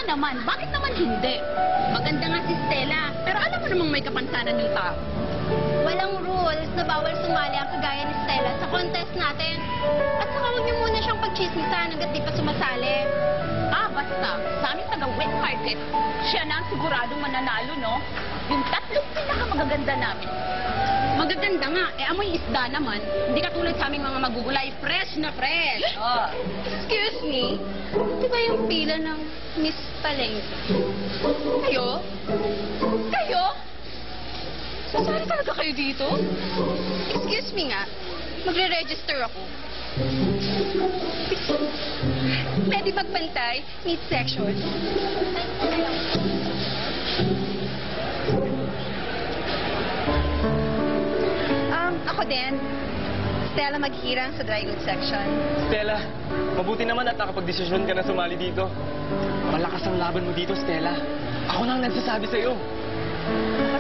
naman, bakit naman hindi? Maganda nga si Stella, pero alam mo namang may kapansanan yung tao. Walang rules na bawal sumali ang kagaya ni Stella sa contest natin. At saka huwag niyo muna siyang pagchismisan hanggat di pa sumasali. Ah, basta, sa aming taga-wet market, siya na ang siguradong mananalo, no? Yung tatlong pinakamagaganda namin. Magaganda nga, amoy isda naman. Hindi katulad sa aming mga magugulay, fresh na fresh. Oh. Excuse me, di ba yung pila ng Miss Palengke? Kayo? Kayo? Sasali talaga kayo dito? Excuse me nga, magre-register ako. Pwede magpantay, meet section. Ako din. Stella Maghirang sa dry goods section. Stella, mabuti naman at nakapag-desisyon ka na sumali dito. Malakas ang laban mo dito, Stella. Ako na ang nagsasabi sa'yo.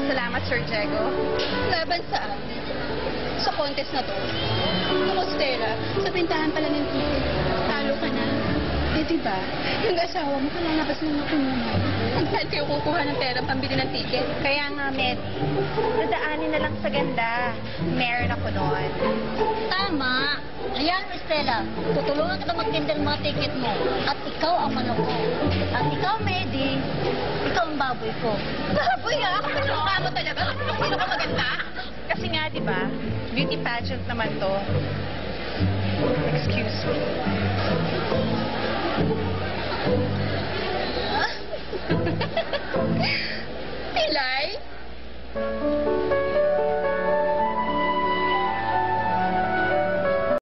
Salamat, Sir Diego. Laban saan? Sa contest na to. Ako, Stella, sa pintahan pala ng ticket. Talo ka na. Eh, diba? Yung asawa mo, kalalabas na ako naman. Saan kayo kukuha ng pera pambili ng ticket? Kaya nga, Med. Nadaanin na lang sa ganda. Meron ako noon. Tama. Ayan, Stella. Tutulungan kita magtinda ng mga ticket mo. At ikaw ang manok ko. At ikaw, Medi, ikaw ang baboy ko. Baboy nga! Ako pinaka mo talaga. Sino ka maganda? Kasi nga, di ba? Beauty pageant naman to. Excuse